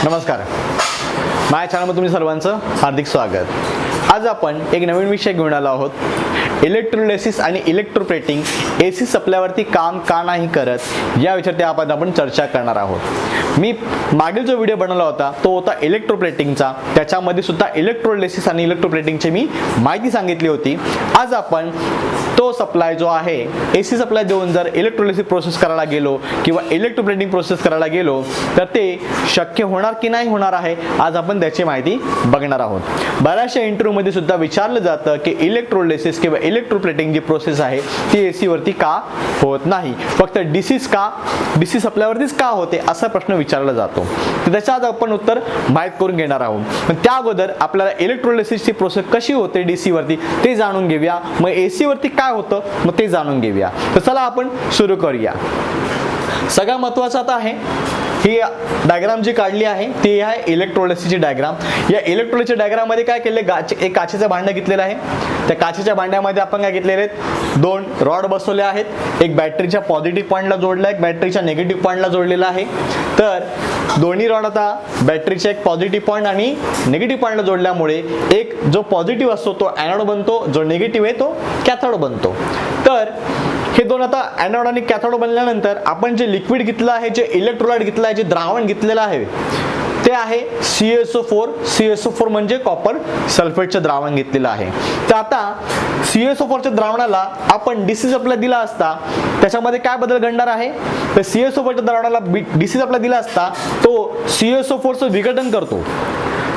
नमस्कार, माझ्या चॅनलमध्ये तुम्ही सर्वांचं हार्दिक स्वागत। आज आपण एक नवीन विषय घेऊन आलो आहोत, इलेक्ट्रोलिसिस आणि इलेक्ट्रोप्लेटिंग एसी सप्लायवरती काम का नाही करत या विषयावरती आपण चर्चा करणार आहोत। मी मागील जो व्हिडिओ बनवला होता तो होता इलेक्ट्रोप्लेटिंगचा, त्याच्यामध्ये सुद्धा इलेक्ट्रोलिसिस आणि इलेक्ट्रोप्लेटिंगची मी माहिती सांगितली होती। आज आपण तो सप्लाय जो आहे एसी सप्लाय देऊन जर इलेक्ट्रोलिसिस प्रोसेस करायला गेलो किंवा इलेक्ट्रोप्लेटिंग प्रोसेस करायला गेलो तर ते शक्य होणार की नाही होणार आहे, आज आपण त्याची माहिती बघणार आहोत। बऱ्याचशा इंटरव्ह्यूमध्ये सुद्धा विचारलं जातं की इलेक्ट्रोलिसिस किंवा इलेक्ट्रोप्लेटिंग जी प्रोसेस आहे ती एसी वरती का होत नाही, फक्त डीसी सप्लायवरतीच का होते असा प्रश्न विचारला जातो। तर त्याचं आज आपण उत्तर माहित करून घेणार आहोत। पण त्या अगोदर आपल्याला इलेक्ट्रोलिसिसची प्रोसेस कशी होते डीसी वरती ते जाणून घेऊया, मग एसी वरती काय होतं मग ते जाणून घेऊया। तर चला आपण सुरू करूया। सगळ्यात महत्त्वाचं आता आहे ही डायग्राम जी काढली आहे ती आहे इलेक्ट्रोलिसिसची डायग्राम। या इलेक्ट्रोलिसिसच्या डायग्राम मध्ये काय केले, एक काचेचं भांडं घेतलेलं आहे। त्या काचेच्या भांड्यामध्ये आपण काय घेतलेले आहेत, दोन रॉड बसवले आहेत, एक बॅटरीच्या पॉझिटिव्ह पॉइंटला जोडला आहे, एक बॅटरीच्या निगेटिव्ह पॉइंटला जोडलेला आहे। तर दोन्ही रॉड आता बॅटरीच्या एक पॉझिटिव्ह पॉइंट आणि निगेटिव्ह पॉइंटला जोडल्यामुळे एक जो पॉझिटिव्ह असतो तो ॲनोड बनतो, जो निगेटिव्ह आहे तो कॅथोड बनतो। तर हे दोन आता ॲनोड आणि कॅथोड बनल्यानंतर आपण जे लिक्विड घेतलं आहे, जे इलेक्ट्रोलाइट घेतलं आहे, जे द्रावण घेतलेलं आहे ते आहे CaSO4 म्हणजे कॉपर सल्फेटचं द्रावण घेतलेलं आहे। तर आता CaSO4च्या द्रावणाला आपण डीसी सप्लाय दिला असता त्याच्यामध्ये काय बदल घडणार आहे, तर CaSO4च्या द्रावणाला डीसी सप्लाय दिला असता तो CaSO4चं विघटन करतो।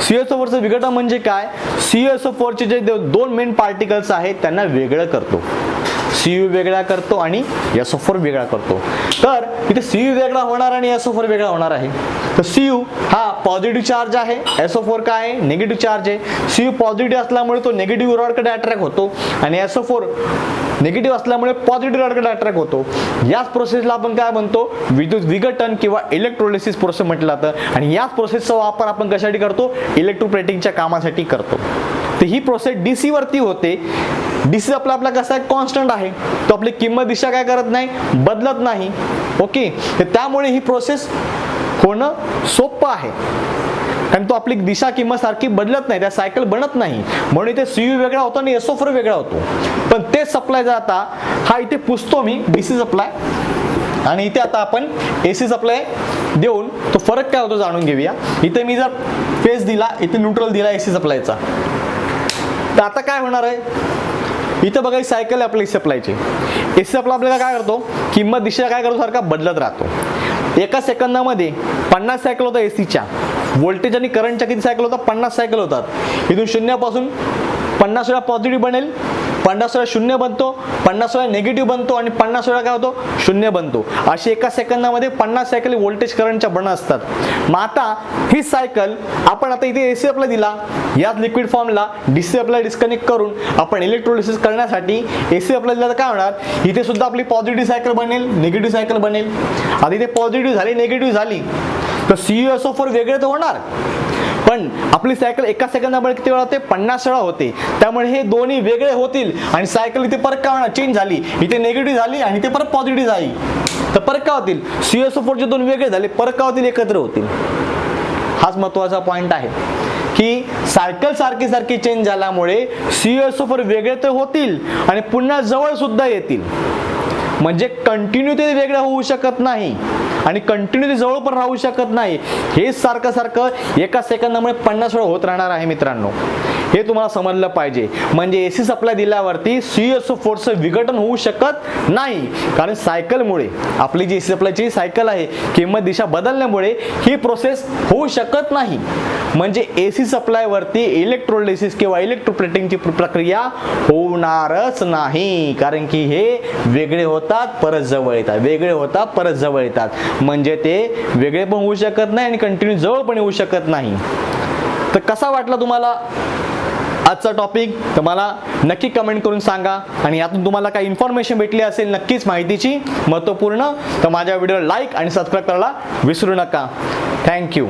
CaSO4चं विघटन म्हणजे काय, CaSO4चे जे दोन मेन पार्टिकल्स आहेत त्यांना वेगळं करतो, Cu वेगळा करतो आणि SO4 वेगळा करतो। तर इथे Cu वेगळा होणार आणि SO4 वेगळा होणार आहे। तर Cu हा पॉझिटिव्ह चार्ज आहे, SO4 काय आहे निगेटिव्ह चार्ज आहे। Cu पॉझिटिव्ह असल्यामुळे तो निगेटिव्ह रॉडकडे अट्रॅक्ट होतो आणि SO4 निगेटिव्ह असल्यामुळे पॉझिटिव्ह रॉडकडे अट्रॅक्ट होतो। याच प्रोसेसला आपण काय म्हणतो, विद्युत विघटन किंवा इलेक्ट्रोलिसिस प्रोसेस म्हटलं जातं। आणि याच प्रोसेसचा वापर आपण कशासाठी करतो, इलेक्ट्रोप्लेटिंगच्या कामासाठी करतो। तर ही प्रोसेस डीसी वरती होते। डीसी आपला कसा आहे, कॉन्स्टंट आहे, तो आपली किंमत दिशा काय करत नाही, बदलत नाही। ओके, तर त्यामुळे ही प्रोसेस होणं सोपं आहे, कारण तो आपली दिशा किंमत सारखी बदलत नाही, त्या सायकल बनत नाही, म्हणून इथे Cu वेगळा होतो आणि SO4 वेगळा होतो। पण ते सप्लाय जाता हा इथे पुसतो मी डीसी सप्लाय, आणि इथे आता आपण एसी सप्लाय देऊन तो फरक काय होतो जाणून घेऊया। इथे मी जर फेज दिला, इथे न्यूट्रल दिला एसी सप्लायचा, तर आता काय होणार आहे, इथं बघा सायकल आहे आपली सप्लायची। एसी सप्लाय आपल्याला काय करतो, किंमत दिशा काय करतो सारखा बदलत राहतो। एका सेकंदामध्ये 50 सायकल होतात एसीच्या, व्होल्टेज आणि करंटच्या किती सायकल होतात, 50 सायकल होतात। इथून शून्यापासून 50 वेळा पॉझिटिव्ह बनेल, 50 वेळा शून्य बनतो, 50 वेळा निगेटिव्ह बनतो आणि 50 वेळा काय होतो, शून्य बनतो। अशी एका सेकंदामध्ये 50 सायकल व्होल्टेज करंटच्या बनत असतात। मग आता ही सायकल आपण आता इथे एसी सप्लाय दिला, याच लिक्विड फॉर्मला डीसी सप्लाय डिस्कनेक्ट करून आपण इलेक्ट्रोलिसिस करण्यासाठी एसी सप्लाय दिला तर काय होणार, इथे सुद्धा आपली पॉझिटिव्ह सायकल बनेल, निगेटिव्ह सायकल बनेल। आता इथे पॉझिटिव्ह झाली निगेटिव्ह झाली तर CuSO4 वेगळे तर होणार, पण आपली सायकल एका सेकंदामध्ये किती वेळा होते, 50 वेळा होते। त्यामुळे हे दोन्ही वेगळे होतील आणि सायकल इथे परत काय होणार, चेंज झाली, इथे निगेटिव्ह झाली आणि इथे परत पॉझिटिव्ह झाली, तर परत काय होतील, CuSO4 चे दोन वेगळे झाले, परत काय होतील, एकत्र होतील। हाच महत्त्वाचा पॉइंट आहे की सायकल सारखी चेंज झाल्यामुळे CuSO4 वेगळे तर होतील आणि पुन्हा जवळ सुद्धा येतील, म्हणजे कंटिन्यू ते वेगळं होऊ शकत नाही आणि कंटिन्यू ते जवळ पण राहू शकत नाही। हे सारखं एका सेकंदामुळे 50 वेळा होत राहणार आहे मित्रांनो, हे तुम्हाला समजलं पाहिजे। म्हणजे एसी सप्लाय दिल्यावरती CuSO4चं विघटन होऊ शकत नाही, कारण सायकलमुळे आपली जी एसी सप्लायची सायकल आहे किंमत दिशा बदलल्यामुळे ही प्रोसेस होऊ शकत नाही। म्हणजे एसी सप्लाय वरती इलेक्ट्रोलिसिस किंवा इलेक्ट्रोप्लेटिंगची प्रक्रिया होणारच नाही, कारण की हे वेगळे होतात परत जवळ येतात, वेगळे होतात परत जवळ येतात, म्हणजे ते वेगळे पण होऊ शकत नाही आणि कंटिन्यू जवळ पण येऊ शकत नाही। तर कसा वाटला तुम्हाला आजचा टॉपिक, तर मला नक्की कमेंट करून सांगा, आणि यातून तुम्हाला काही इन्फॉर्मेशन भेटली असेल नक्कीच माहितीची महत्त्वपूर्ण, तर माझ्या व्हिडिओला लाईक आणि सबस्क्राईब करायला विसरू नका। थँक्यू।